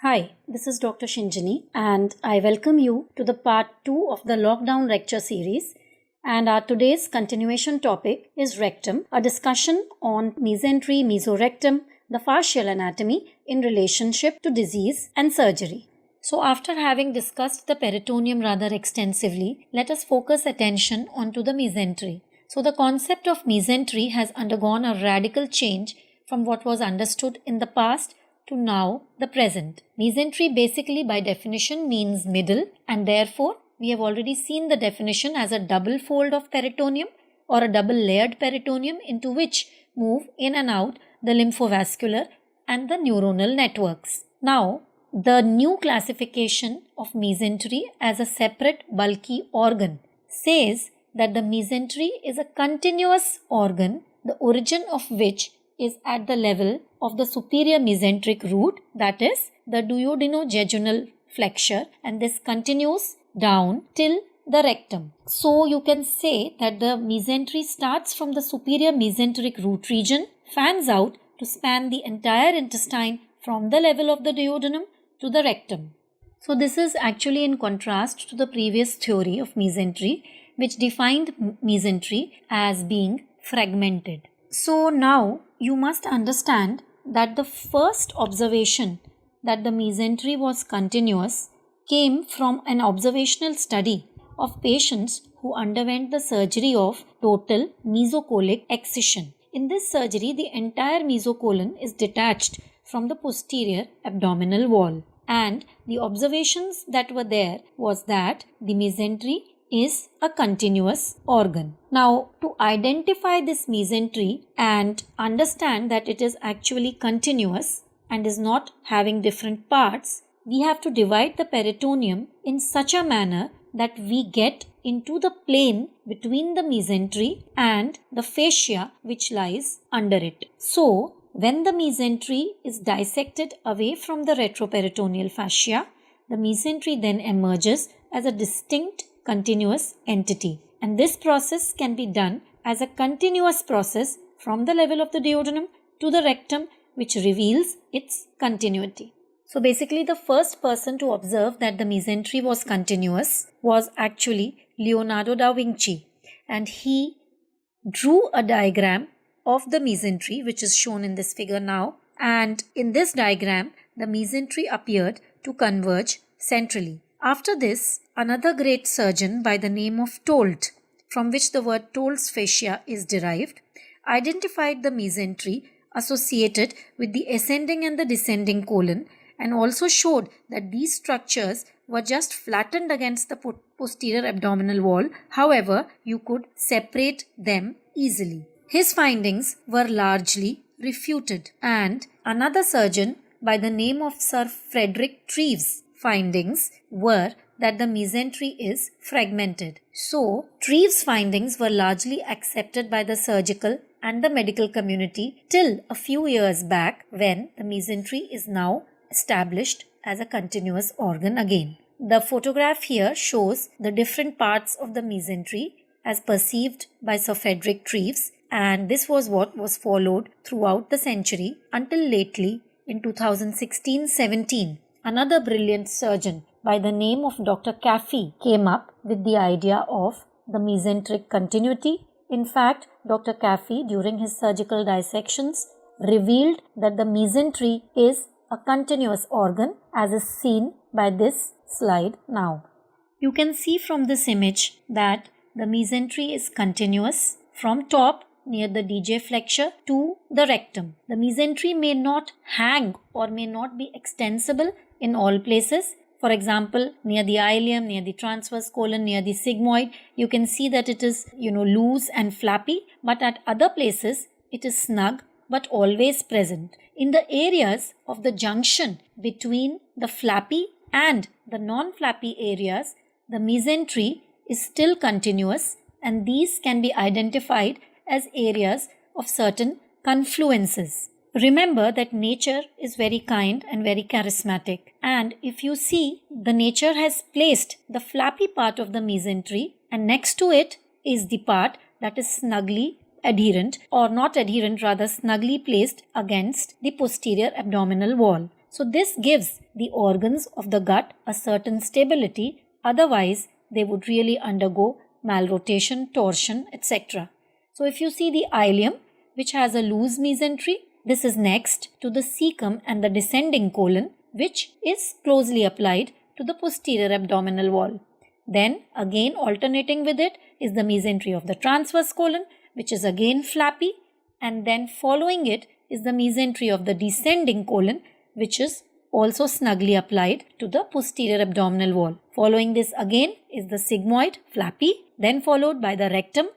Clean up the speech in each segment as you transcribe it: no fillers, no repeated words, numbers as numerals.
Hi, this is Dr. Shinjini and I welcome you to the part 2 of the Lockdown Lecture series. And our today's continuation topic is rectum, a discussion on mesentery, mesorectum, the fascial anatomy in relationship to disease and surgery. So after having discussed the peritoneum rather extensively, let us focus attention onto the mesentery. So the concept of mesentery has undergone a radical change from what was understood in the past to now the present. Mesentery basically by definition means middle, and therefore we have already seen the definition as a double fold of peritoneum or a double layered peritoneum into which move in and out the lymphovascular and the neuronal networks. Now, the new classification of mesentery as a separate bulky organ says that the mesentery is a continuous organ, the origin of which is at the level of the superior mesenteric root, that is the duodenojejunal flexure, and this continues down till the rectum. So you can say that the mesentery starts from the superior mesenteric root region, fans out to span the entire intestine from the level of the duodenum to the rectum. So this is actually in contrast to the previous theory of mesentery, which defined mesentery as being fragmented. So now you must understand that the first observation that the mesentery was continuous came from an observational study of patients who underwent the surgery of total mesocolic excision. In this surgery, the entire mesocolon is detached from the posterior abdominal wall, and the observations that were there was that the mesentery is a continuous organ. Now, to identify this mesentery and understand that it is actually continuous and is not having different parts, we have to divide the peritoneum in such a manner that we get into the plane between the mesentery and the fascia which lies under it. So, when the mesentery is dissected away from the retroperitoneal fascia, the mesentery then emerges as a distinct continuous entity, and this process can be done as a continuous process from the level of the duodenum to the rectum, which reveals its continuity. So basically the first person to observe that the mesentery was continuous was actually Leonardo da Vinci, and he drew a diagram of the mesentery which is shown in this figure now, and in this diagram the mesentery appeared to converge centrally. After this, another great surgeon by the name of Tolt, from which the word Tolt's fascia is derived, identified the mesentery associated with the ascending and the descending colon, and also showed that these structures were just flattened against the posterior abdominal wall. However, you could separate them easily. His findings were largely refuted, and another surgeon by the name of Sir Frederick Treves' findings were that the mesentery is fragmented. So, Treves' findings were largely accepted by the surgical and the medical community till a few years back, when the mesentery is now established as a continuous organ again. The photograph here shows the different parts of the mesentery as perceived by Sir Frederick Treves, and this was what was followed throughout the century until lately in 2016-17. Another brilliant surgeon by the name of Dr. Caffey came up with the idea of the mesenteric continuity. In fact, Dr. Caffey, during his surgical dissections, revealed that the mesentery is a continuous organ, as is seen by this slide now. You can see from this image that the mesentery is continuous from top near the DJ flexure to the rectum. The mesentery may not hang or may not be extensible in all places. For example, near the ileum, near the transverse colon, near the sigmoid, you can see that it is, loose and flappy, but at other places it is snug but always present. In the areas of the junction between the flappy and the non-flappy areas, the mesentery is still continuous, and these can be identified as areas of certain confluences. Remember that nature is very kind and very charismatic, and if you see, the nature has placed the flappy part of the mesentery, and next to it is the part that is snugly adherent, or not adherent, rather snugly placed against the posterior abdominal wall. So this gives the organs of the gut a certain stability, otherwise they would really undergo malrotation, torsion, etc. So if you see the ileum, which has a loose mesentery, this is next to the cecum and the descending colon, which is closely applied to the posterior abdominal wall. Then again alternating with it is the mesentery of the transverse colon, which is again flappy, and then following it is the mesentery of the descending colon, which is also snugly applied to the posterior abdominal wall. Following this again is the sigmoid, flappy, then followed by the rectum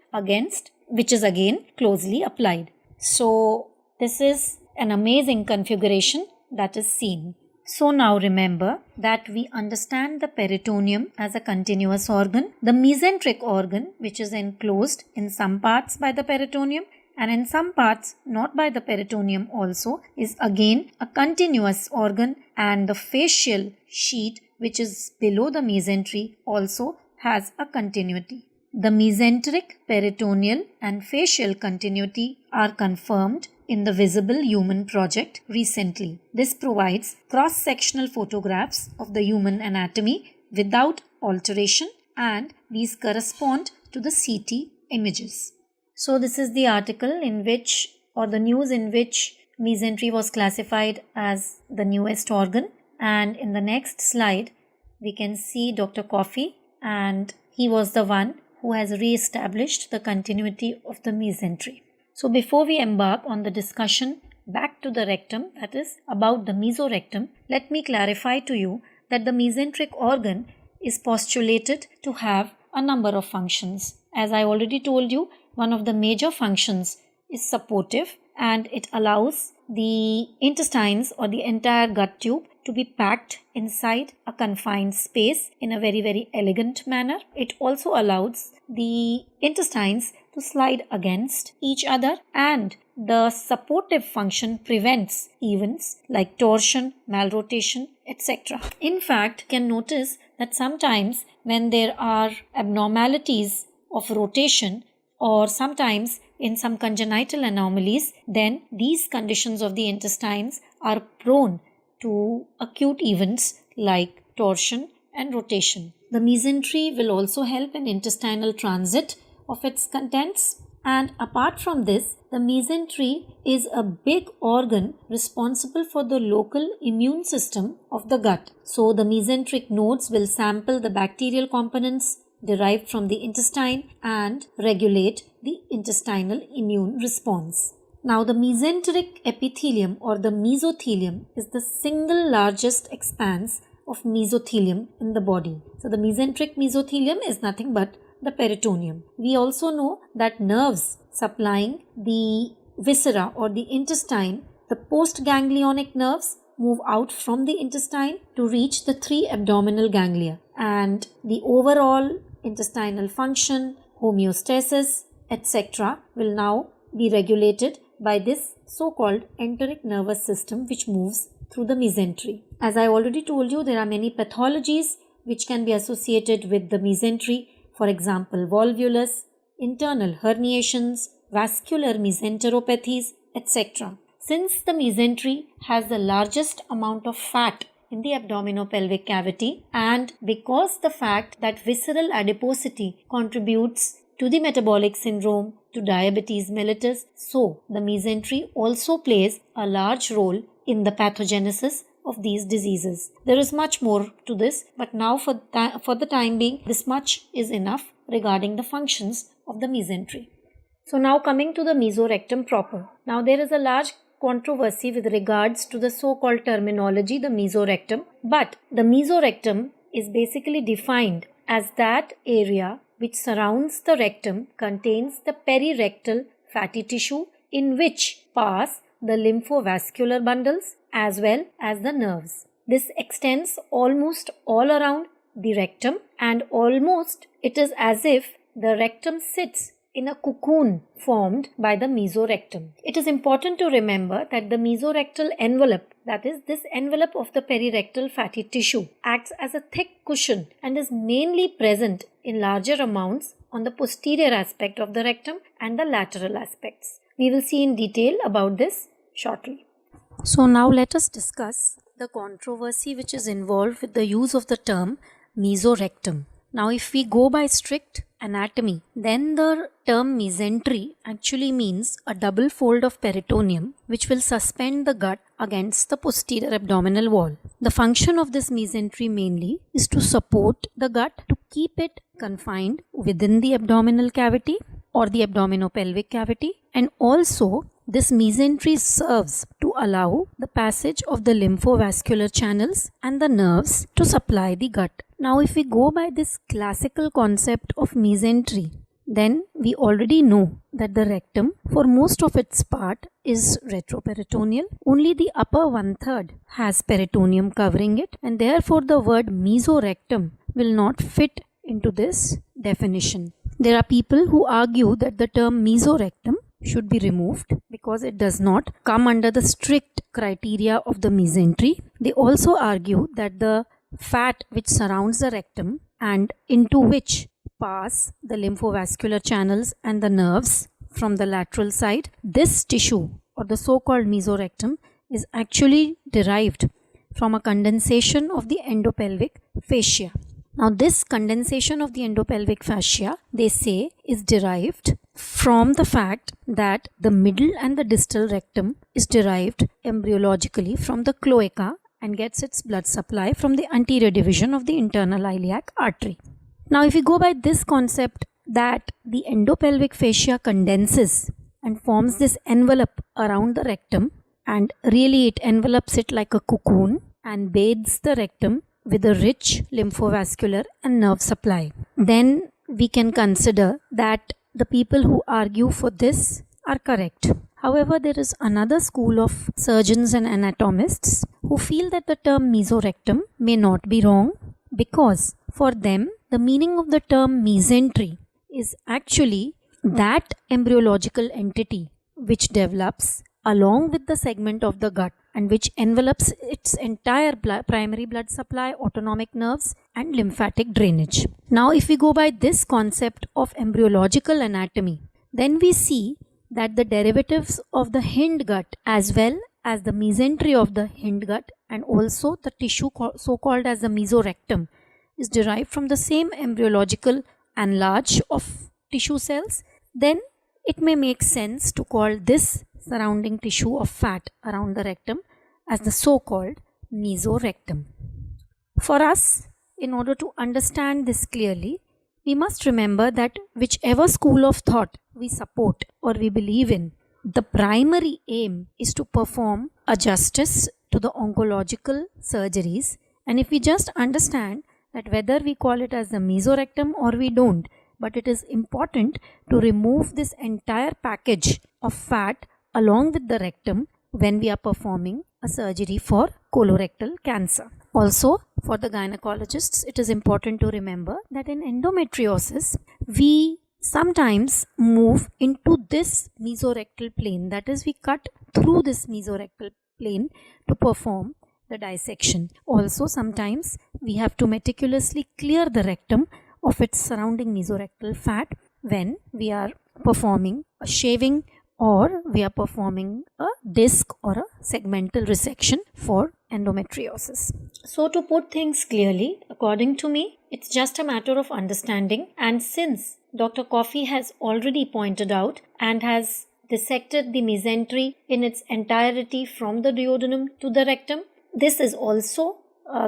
which is again closely applied. So this is an amazing configuration that is seen. So now remember that we understand the peritoneum as a continuous organ, the mesenteric organ, which is enclosed in some parts by the peritoneum and in some parts not by the peritoneum also, is again a continuous organ, and the fascial sheet, which is below the mesentery, also has a continuity. The mesenteric, peritoneal and fascial continuity are confirmed in the Visible Human project recently. This provides cross-sectional photographs of the human anatomy without alteration, and these correspond to the CT images. So this is the article in which, or the news in which, mesentery was classified as the newest organ, and in the next slide we can see Dr. Coffey, and he was the one who has re-established the continuity of the mesentery. So before we embark on the discussion back to the rectum, that is about the mesorectum, let me clarify to you that the mesenteric organ is postulated to have a number of functions. As I already told you, one of the major functions is supportive, and it allows the intestines or the entire gut tube to be packed inside a confined space in a very elegant manner. It also allows the intestines to slide against each other, and the supportive function prevents events like torsion, malrotation, etc. In fact, you can notice that sometimes when there are abnormalities of rotation, or sometimes in some congenital anomalies, then these conditions of the intestines are prone to acute events like torsion and rotation. The mesentery will also help in intestinal transit of its contents, and apart from this, the mesentery is a big organ responsible for the local immune system of the gut. So the mesenteric nodes will sample the bacterial components derived from the intestine and regulate the intestinal immune response. Now the mesenteric epithelium or the mesothelium is the single largest expanse of mesothelium in the body. So the mesenteric mesothelium is nothing but the peritoneum. We also know that nerves supplying the viscera or the intestine, the postganglionic nerves, move out from the intestine to reach the 3 abdominal ganglia, and the overall intestinal function, homeostasis, etc. will now be regulated by this so-called enteric nervous system, which moves through the mesentery. As I already told you, there are many pathologies which can be associated with the mesentery. For example, volvulus, internal herniations, vascular mesenteropathies, etc. Since the mesentery has the largest amount of fat in the abdominopelvic cavity, and because the fact that visceral adiposity contributes to the metabolic syndrome, to diabetes mellitus, so the mesentery also plays a large role in the pathogenesis of these diseases. There is much more to this, but now for the time being, this much is enough regarding the functions of the mesentery. So now coming to the mesorectum proper. Now there is a large controversy with regards to the so-called terminology, the mesorectum, but the mesorectum is basically defined as that area which surrounds the rectum, contains the perirectal fatty tissue in which pass the lymphovascular bundles as well as the nerves. This extends almost all around the rectum, and almost it is as if the rectum sits in a cocoon formed by the mesorectum. It is important to remember that the mesorectal envelope, that is, this envelope of the perirectal fatty tissue, acts as a thick cushion and is mainly present in larger amounts on the posterior aspect of the rectum and the lateral aspects. We will see in detail about this shortly. So now let us discuss the the controversy which is involved with the use of the term mesorectum. Now, if we go by strict anatomy, then the term mesentery actually means a double fold of peritoneum which will suspend the gut against the posterior abdominal wall. The function of this mesentery mainly is to support the gut, to keep it confined within the abdominal cavity or the abdominopelvic cavity, and also this mesentery serves to allow the passage of the lymphovascular channels and the nerves to supply the gut. Now, if we go by this classical concept of mesentery, then we already know that the rectum, for most of its part, is retroperitoneal. Only the upper 1/3 has peritoneum covering it, and therefore the word mesorectum will not fit into this definition. There are people who argue that the term mesorectum should be removed because it does not come under the strict criteria of the mesentery. They also argue that the fat which surrounds the rectum and into which pass the lymphovascular channels and the nerves from the lateral side, this tissue or the so-called mesorectum is actually derived from a condensation of the endopelvic fascia. Now, this condensation of the endopelvic fascia, they say, is derived from the fact that the middle and the distal rectum is derived embryologically from the cloaca and gets its blood supply from the anterior division of the internal iliac artery. Now, if we go by this concept that the endopelvic fascia condenses and forms this envelope around the rectum, and really it envelops it like a cocoon and bathes the rectum with a rich lymphovascular and nerve supply, then we can consider that the people who argue for this are correct. However, there is another school of surgeons and anatomists who feel that the term mesorectum may not be wrong, because for them the meaning of the term mesentery is actually that embryological entity which develops along with the segment of the gut and which envelopes its entire primary blood supply, autonomic nerves and lymphatic drainage. Now, if we go by this concept of embryological anatomy, then we see that the derivatives of the hind gut as well as the mesentery of the hind gut and also the tissue so-called as the mesorectum is derived from the same embryological enlarge of tissue cells, then it may make sense to call this surrounding tissue of fat around the rectum as the so-called mesorectum. For us, in order to understand this clearly, we must remember that whichever school of thought we support or we believe in, the primary aim is to perform a justice to the oncological surgeries. And if we just understand that whether we call it as the mesorectum or we don't, but it is important to remove this entire package of fat along with the rectum when we are performing a surgery for colorectal cancer. Also, for the gynecologists, it is important to remember that in endometriosis, we sometimes move into this mesorectal plane, that is, we cut through this mesorectal plane to perform the dissection. Also, sometimes we have to meticulously clear the rectum of its surrounding mesorectal fat when we are performing a shaving or we are performing a disc or a segmental resection for endometriosis. So, to put things clearly, according to me, it's just a matter of understanding, and since Dr. Coffey has already pointed out and has dissected the mesentery in its entirety from the duodenum to the rectum, this is also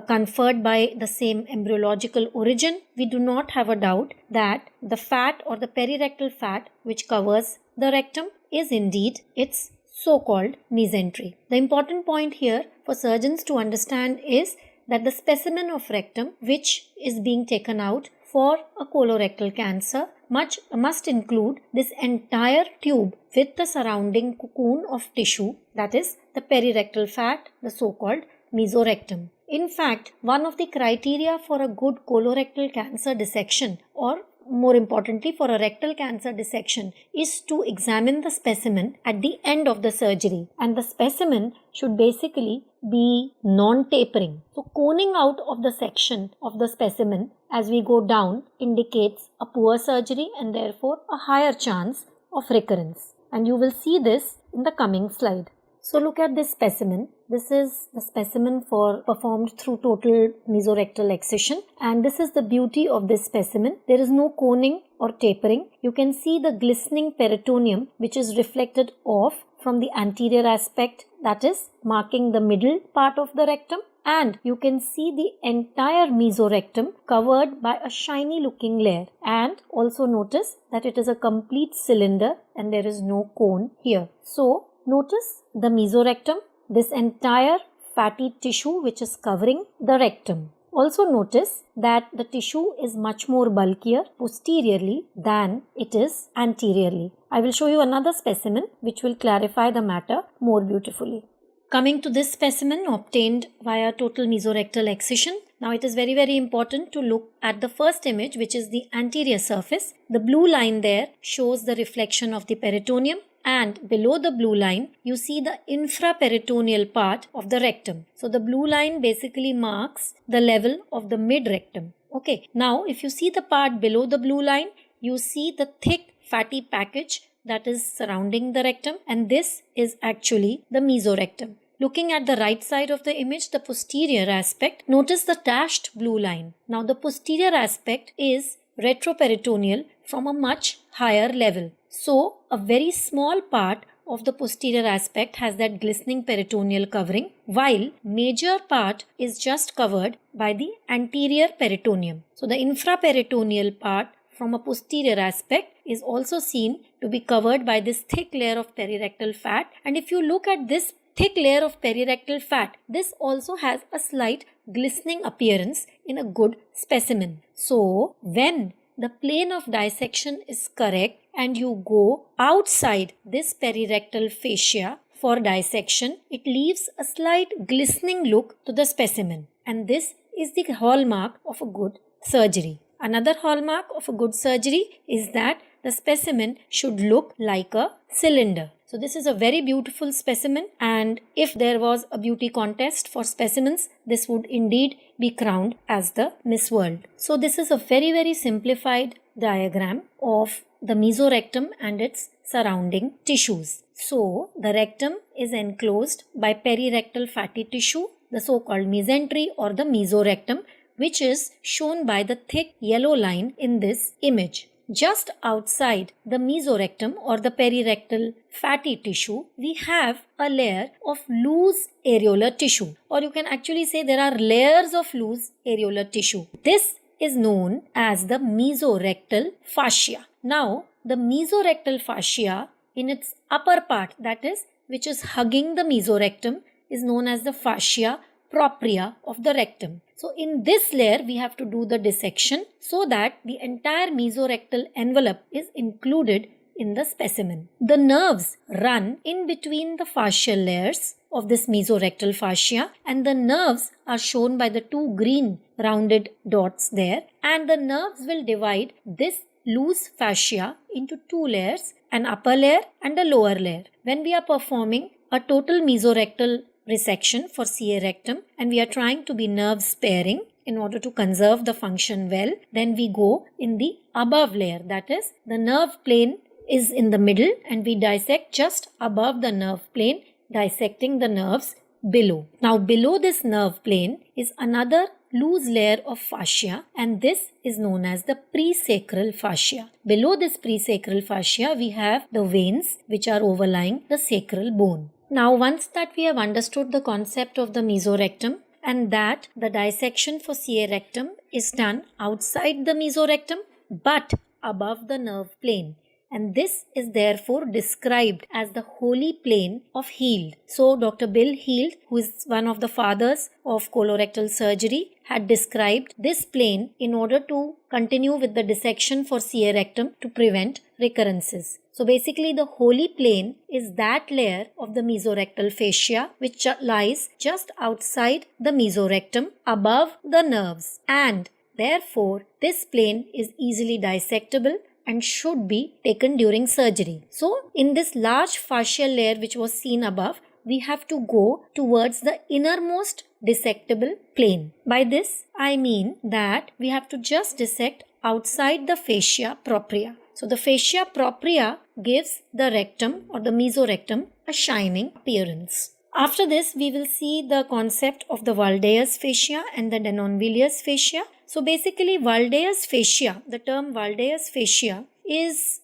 conferred by the same embryological origin. We do not have a doubt that the fat or the perirectal fat which covers the rectum is indeed its so-called mesentery. The important point here for surgeons to understand is that the specimen of rectum which is being taken out for a colorectal cancer must include this entire tube with the surrounding cocoon of tissue, that is the perirectal fat, the so-called mesorectum. In fact, one of the criteria for a good colorectal cancer dissection, or more importantly for a rectal cancer dissection, is to examine the specimen at the end of the surgery, and the specimen should basically be non-tapering. So coning out of the section of the specimen as we go down indicates a poor surgery and therefore a higher chance of recurrence, and you will see this in the coming slide. So look at this specimen. This is the specimen performed through total mesorectal excision, and this is the beauty of this specimen. There is no coning or tapering. You can see the glistening peritoneum which is reflected off from the anterior aspect, that is marking the middle part of the rectum, and you can see the entire mesorectum covered by a shiny looking layer, and also notice that it is a complete cylinder and there is no cone here. So notice the mesorectum, this entire fatty tissue which is covering the rectum. Also notice that the tissue is much more bulkier posteriorly than it is anteriorly. I will show you another specimen which will clarify the matter more beautifully. Coming to this specimen obtained via total mesorectal excision. Now it is very important to look at the first image, which is the anterior surface. The blue line there shows the reflection of the peritoneum, and below the blue line you see the infraperitoneal part of the rectum. So the blue line basically marks the level of the mid-rectum. Okay, now if you see the part below the blue line, you see the thick fatty package that is surrounding the rectum, and this is actually the mesorectum. Looking at the right side of the image, the posterior aspect, notice the dashed blue line. Now the posterior aspect is retroperitoneal from a much higher level. So a very small part of the posterior aspect has that glistening peritoneal covering, while major part is just covered by the anterior peritoneum. So the infraperitoneal part from a posterior aspect is also seen to be covered by this thick layer of perirectal fat, and if you look at this thick layer of perirectal fat, this also has a slight glistening appearance in a good specimen. So when the plane of dissection is correct and you go outside this perirectal fascia for dissection, it leaves a slight glistening look to the specimen, and this is the hallmark of a good surgery. Another hallmark of a good surgery is that the specimen should look like a cylinder. So this is a very beautiful specimen, and if there was a beauty contest for specimens, this would indeed be crowned as the Miss World. So this is a very simplified diagram of the mesorectum and its surrounding tissues. So the rectum is enclosed by perirectal fatty tissue, the so-called mesentery or the mesorectum, which is shown by the thick yellow line in this image. Just outside the mesorectum or the perirectal fatty tissue, we have a layer of loose areolar tissue, or you can actually say there are layers of loose areolar tissue. This is known as the mesorectal fascia. Now, the mesorectal fascia in its upper part, that is, which is hugging the mesorectum, is known as the fascia propria of the rectum. So in this layer we have to do the dissection so that the entire mesorectal envelope is included in the specimen. The nerves run in between the fascial layers of this mesorectal fascia, and the nerves are shown by the two green rounded dots there, and the nerves will divide this loose fascia into two layers, an upper layer and a lower layer. When we are performing a total mesorectal resection for CA rectum and we are trying to be nerve sparing in order to conserve the function well, then we go in the above layer, that is, the nerve plane is in the middle and we dissect just above the nerve plane, dissecting the nerves below. Now below this nerve plane is another loose layer of fascia, and this is known as the presacral fascia. Below this presacral fascia we have the veins which are overlying the sacral bone. Now once that we have understood the concept of the mesorectum and that the dissection for CA rectum is done outside the mesorectum but above the nerve plane, and this is therefore described as the holy plane of Heald. So Dr. Bill Heald, who is one of the fathers of colorectal surgery, had described this plane in order to continue with the dissection for CA rectum to prevent recurrences. So basically the holy plane is that layer of the mesorectal fascia which lies just outside the mesorectum above the nerves, and therefore this plane is easily dissectable and should be taken during surgery. So in this large fascial layer which was seen above, we have to go towards the innermost dissectable plane. By this I mean that we have to just dissect outside the fascia propria. So the fascia propria gives the rectum or the mesorectum a shining appearance. After this, we will see the concept of the Valdeus fascia and the Denonvillus fascia. So basically, Valdeus fascia, the term Valdeus fascia is...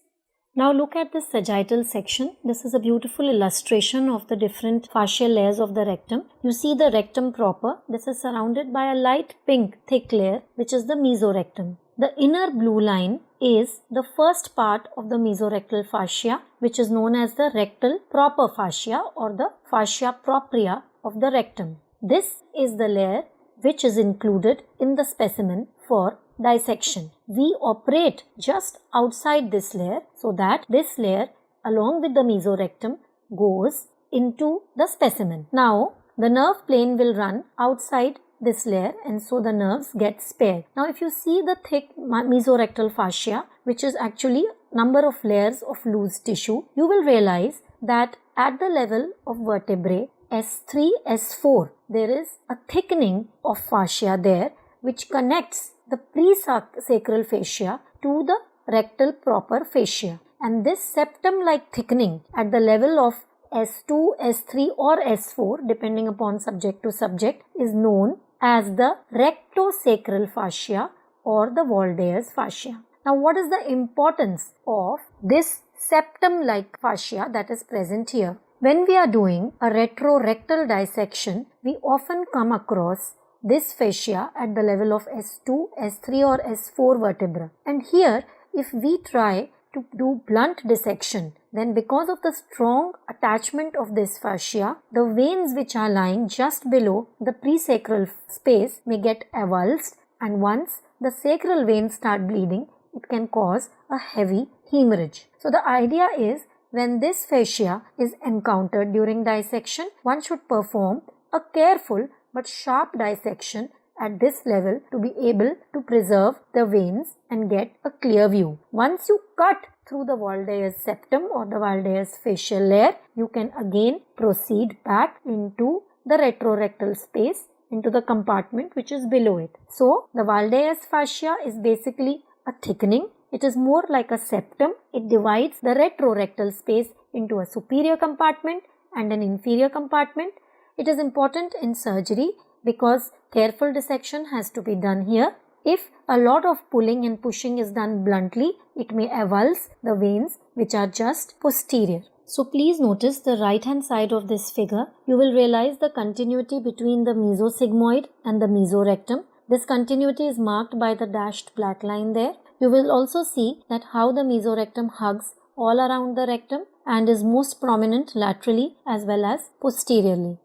Now look at this sagittal section. This is a beautiful illustration of the different fascial layers of the rectum. You see the rectum proper. This is surrounded by a light pink thick layer, which is the mesorectum. The inner blue line is the first part of the mesorectal fascia, which is known as the rectal proper fascia or the fascia propria of the rectum. This is the layer which is included in the specimen for dissection. We operate just outside this layer so that this layer along with the mesorectum goes into the specimen. Now the nerve plane will run outside this layer and so the nerves get spared. Now if you see the thick mesorectal fascia, which is actually number of layers of loose tissue, you will realize that at the level of vertebrae S3, S4, there is a thickening of fascia there which connects the pre-sacral fascia to the rectal proper fascia. And this septum-like thickening at the level of S2, S3 or S4, depending upon subject to subject, is known as the rectosacral fascia or the Valdeus fascia. Now what is the importance of this septum-like fascia that is present here? When we are doing a retrorectal dissection, we often come across this fascia at the level of S2, S3 or S4 vertebra. And here, if we try to do blunt dissection, then because of the strong attachment of this fascia, the veins which are lying just below the presacral space may get avulsed, and once the sacral veins start bleeding, it can cause a heavy hemorrhage. So the idea is, when this fascia is encountered during dissection, one should perform a careful but sharp dissection at this level to be able to preserve the veins and get a clear view. Once you cut through the Valdeus septum or the Valdeus facial layer, you can again proceed back into the retrorectal space, into the compartment which is below it. So the Valdeus fascia is basically a thickening. It is more like a septum. It divides the retrorectal space into a superior compartment and an inferior compartment. It is important in surgery because careful dissection has to be done here. If a lot of pulling and pushing is done bluntly, it may avulse the veins which are just posterior. So please notice the right hand side of this figure. You will realize the continuity between the mesosigmoid and the mesorectum. This continuity is marked by the dashed black line there. You will also see that how the mesorectum hugs all around the rectum and is most prominent laterally as well as posteriorly.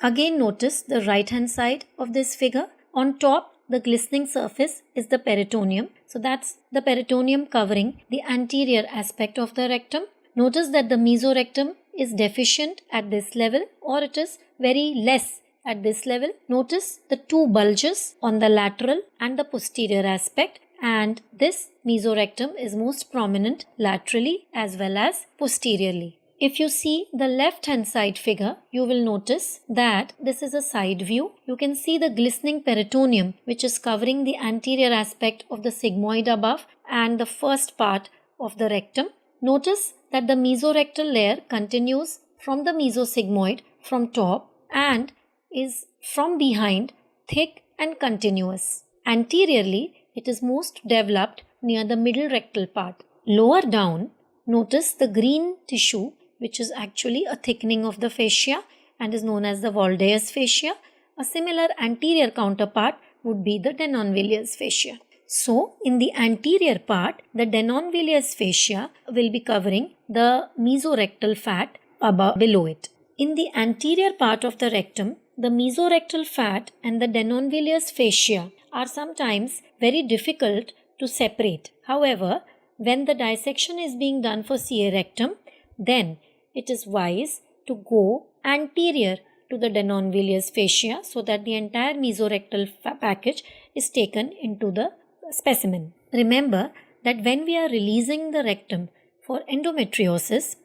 Again notice the right hand side of this figure. On top, the glistening surface is the peritoneum. So that's the peritoneum covering the anterior aspect of the rectum. Notice that the mesorectum is deficient at this level or it is very less at this level. Notice the two bulges on the lateral and the posterior aspect, and this mesorectum is most prominent laterally as well as posteriorly. If you see the left hand side figure, you will notice that this is a side view. You can see the glistening peritoneum which is covering the anterior aspect of the sigmoid above and the first part of the rectum. Notice that the mesorectal layer continues from the mesosigmoid from top and is from behind thick and continuous. Anteriorly, it is most developed near the middle rectal part. Lower down, notice the green tissue which is actually a thickening of the fascia and is known as the Valdeus fascia. A similar anterior counterpart would be the Denonvillus fascia. So, in the anterior part, the Denonvillus fascia will be covering the mesorectal fat below it. In the anterior part of the rectum, the mesorectal fat and the Denonvillus fascia are sometimes very difficult to separate. However, when the dissection is being done for CA rectum, then it is wise to go anterior to the Denonvillus fascia so that the entire mesorectal package is taken into the specimen. Remember that when we are releasing the rectum for endometriosis,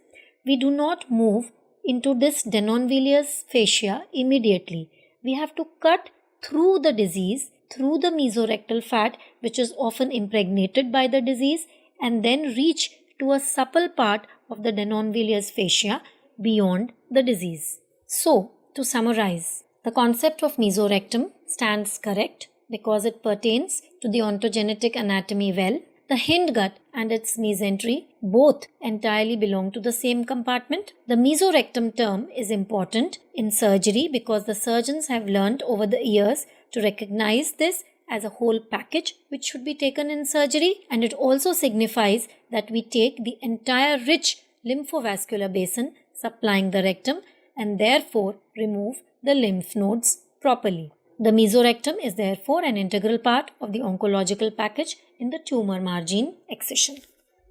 we do not move into this Denonvillus fascia immediately. We have to cut through the disease, through the mesorectal fat which is often impregnated by the disease, and then reach to a supple part of the denonvillous fascia beyond the disease. So, to summarize, the concept of mesorectum stands correct because it pertains to the ontogenetic anatomy well. The hindgut and its mesentery both entirely belong to the same compartment. The mesorectum term is important in surgery because the surgeons have learned over the years to recognize this as a whole package which should be taken in surgery, and it also signifies that we take the entire rich lymphovascular basin supplying the rectum and therefore remove the lymph nodes properly. The mesorectum is therefore an integral part of the oncological package in the tumor margin excision.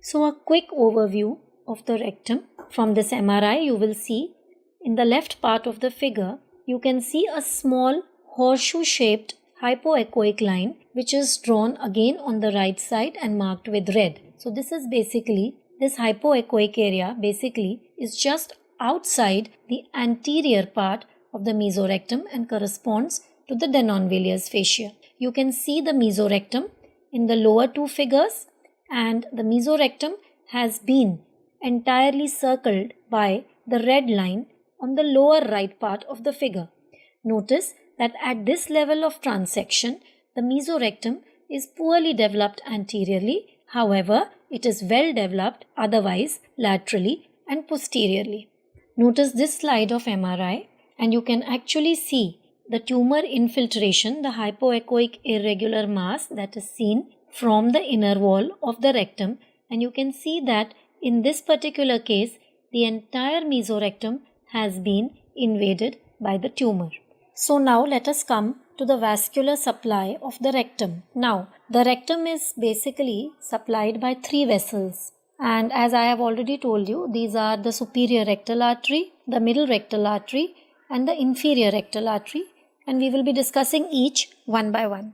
So a quick overview of the rectum. From this MRI you will see in the left part of the figure you can see a small horseshoe shaped hypoechoic line which is drawn again on the right side and marked with red. So this hypoechoic area basically is just outside the anterior part of the mesorectum and corresponds to the denonvillous fascia. You can see the mesorectum in the lower two figures, and the mesorectum has been entirely circled by the red line on the lower right part of the figure. Notice that at this level of transection, the mesorectum is poorly developed anteriorly, however, it is well developed otherwise laterally and posteriorly. Notice this slide of MRI and you can actually see the tumor infiltration, the hypoechoic irregular mass that is seen from the inner wall of the rectum, and you can see that in this particular case the entire mesorectum has been invaded by the tumor. So now let us come to the vascular supply of the rectum. Now the rectum is basically supplied by three vessels, and as I have already told you, these are the superior rectal artery, the middle rectal artery and the inferior rectal artery, and we will be discussing each one by one.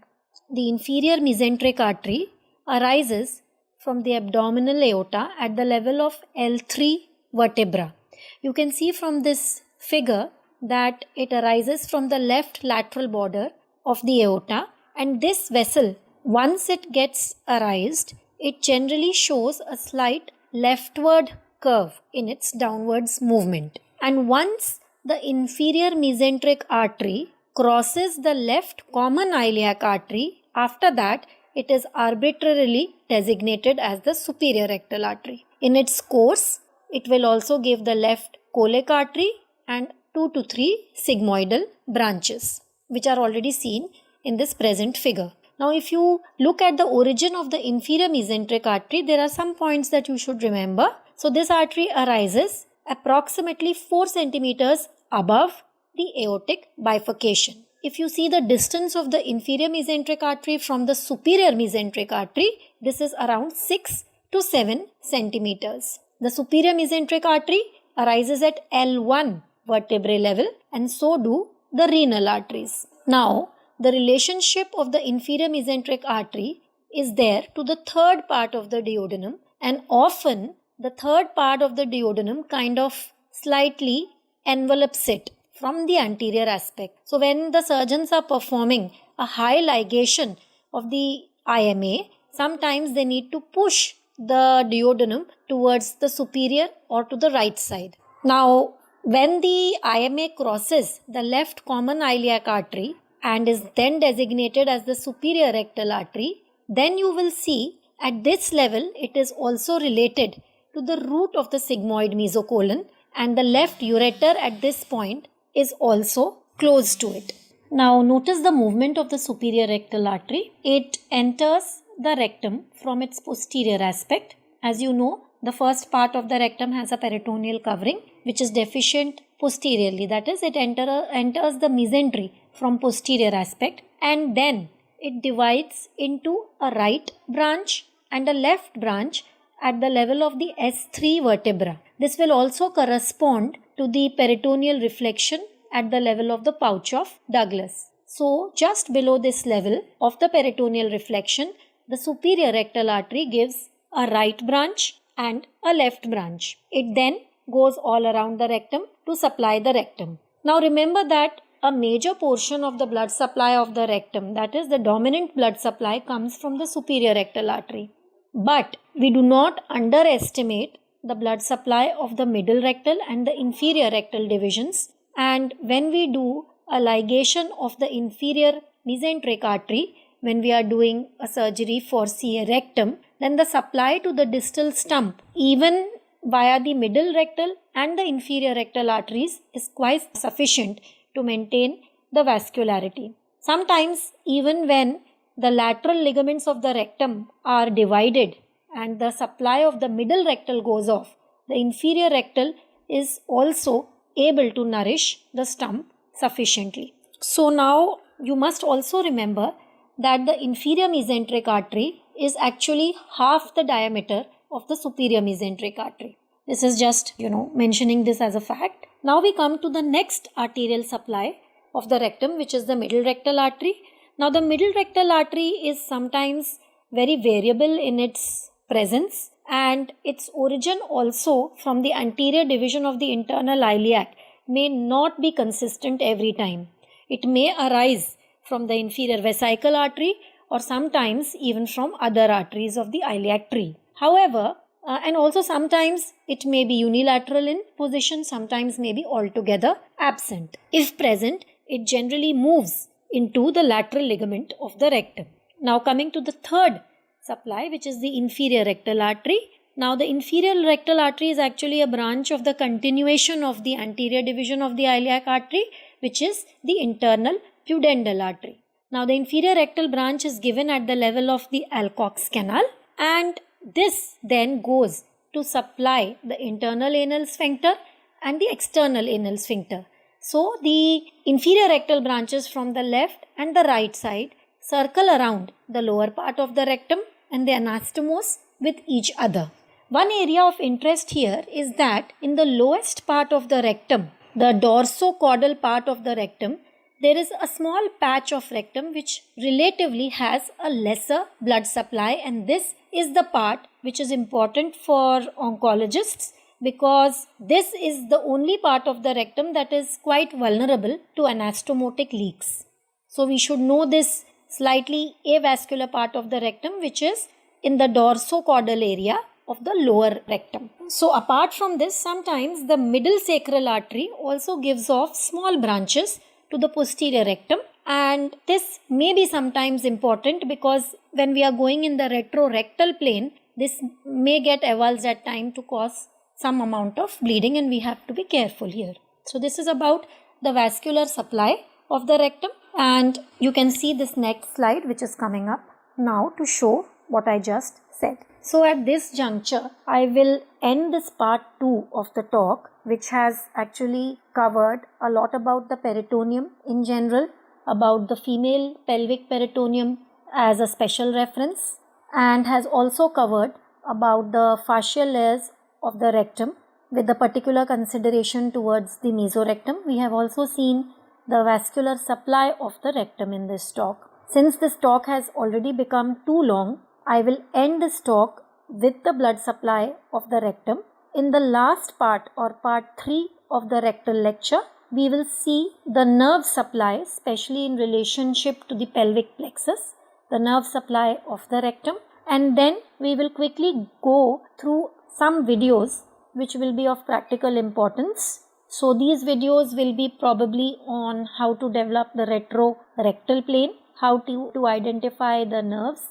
The inferior mesenteric artery arises from the abdominal aorta at the level of L3 vertebra. You can see from this figure that it arises from the left lateral border of the aorta, and this vessel, once it gets arised, it generally shows a slight leftward curve in its downwards movement. And once the inferior mesenteric artery crosses the left common iliac artery, after that it is arbitrarily designated as the superior rectal artery. In its course, it will also give the left colic artery and 2 to 3 sigmoidal branches, which are already seen in this present figure. Now, if you look at the origin of the inferior mesenteric artery, there are some points that you should remember. So, this artery arises approximately 4 centimeters above the aortic bifurcation. If you see the distance of the inferior mesenteric artery from the superior mesenteric artery, this is around 6 to 7 centimeters. The superior mesenteric artery arises at L1 vertebrae level, and so do the renal arteries. Now, the relationship of the inferior mesenteric artery is there to the third part of the duodenum, and often the third part of the duodenum kind of slightly envelopes it from the anterior aspect. So when the surgeons are performing a high ligation of the IMA, sometimes they need to push the duodenum towards the superior or to the right side. Now, when the IMA crosses the left common iliac artery and is then designated as the superior rectal artery, then you will see at this level it is also related to the root of the sigmoid mesocolon, and the left ureter at this point is also close to it. Now notice the movement of the superior rectal artery. It enters the rectum from its posterior aspect. As you know, the first part of the rectum has a peritoneal covering which is deficient posteriorly. That is, it enters the mesentery from posterior aspect, and then it divides into a right branch and a left branch at the level of the S3 vertebra. This will also correspond to the peritoneal reflection at the level of the pouch of Douglas. So, just below this level of the peritoneal reflection, the superior rectal artery gives a right branch and a left branch. It then goes all around the rectum to supply the rectum. Now remember that a major portion of the blood supply of the rectum, that is the dominant blood supply, comes from the superior rectal artery. But we do not underestimate the blood supply of the middle rectal and the inferior rectal divisions. And when we do a ligation of the inferior mesenteric artery, when we are doing a surgery for say rectum, then the supply to the distal stump, even via the middle rectal and the inferior rectal arteries, is quite sufficient to maintain the vascularity. Sometimes even when the lateral ligaments of the rectum are divided and the supply of the middle rectal goes off, the inferior rectal is also able to nourish the stump sufficiently. So now you must also remember that the inferior mesenteric artery is actually half the diameter of the superior mesenteric artery. This is just, mentioning this as a fact. Now we come to the next arterial supply of the rectum, which is the middle rectal artery. Now the middle rectal artery is sometimes very variable in its presence, and its origin also from the anterior division of the internal iliac may not be consistent every time. It may arise from the inferior vesical artery or sometimes even from other arteries of the iliac tree. However, and also sometimes it may be unilateral in position, sometimes may be altogether absent. If present, it generally moves into the lateral ligament of the rectum. Now coming to the third supply, which is the inferior rectal artery. Now the inferior rectal artery is actually a branch of the continuation of the anterior division of the iliac artery, which is the internal pudendal artery. Now the inferior rectal branch is given at the level of the Alcock's canal, and this then goes to supply the internal anal sphincter and the external anal sphincter. So the inferior rectal branches from the left and the right side circle around the lower part of the rectum and the anastomose with each other. One area of interest here is that in the lowest part of the rectum, the dorsocaudal part of the rectum, there is a small patch of rectum which relatively has a lesser blood supply, and this is the part which is important for oncologists because this is the only part of the rectum that is quite vulnerable to anastomotic leaks. So we should know this slightly avascular part of the rectum, which is in the dorsocaudal area of the lower rectum. So apart from this, sometimes the middle sacral artery also gives off small branches to the posterior rectum, and this may be sometimes important because when we are going in the retrorectal plane, this may get avulsed at time to cause some amount of bleeding, and we have to be careful here. So this is about the vascular supply of the rectum, and you can see this next slide which is coming up now to show what I just said. So at this juncture, I will end this part 2 of the talk, which has actually covered a lot about the peritoneum in general, about the female pelvic peritoneum as a special reference, and has also covered about the fascial layers of the rectum with the particular consideration towards the mesorectum. We have also seen the vascular supply of the rectum in this talk. Since this talk has already become too long, I will end this talk with the blood supply of the rectum. In the last part or part 3 of the rectal lecture, we will see the nerve supply, especially in relationship to the pelvic plexus, the nerve supply of the rectum, and then we will quickly go through some videos which will be of practical importance. So these videos will be probably on how to develop the retrorectal plane, how to identify the nerves,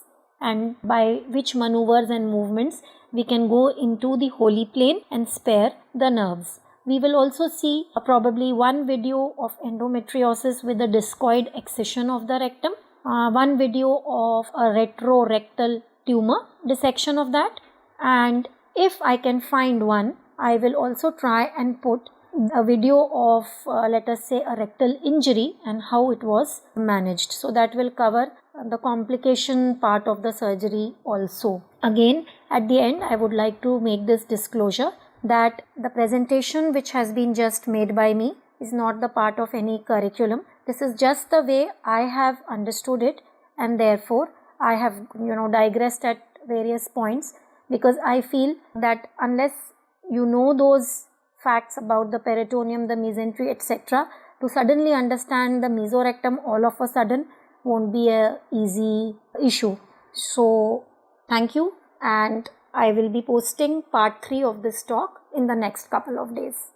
and by which maneuvers and movements we can go into the holy plane and spare the nerves. We will also see probably one video of endometriosis with a discoid excision of the rectum, one video of a retrorectal tumor dissection of that, and if I can find one, I will also try and put a video of let us say a rectal injury and how it was managed. So that will cover the complication part of the surgery also. Again, at the end, I would like to make this disclosure that the presentation which has been just made by me is not the part of any curriculum. This is just the way I have understood it, and therefore I have digressed at various points because I feel that unless you know those facts about the peritoneum, the mesentery, etc., to suddenly understand the mesorectum all of a sudden won't be a easy issue. So thank you and I will be posting part 3 of this talk in the next couple of days.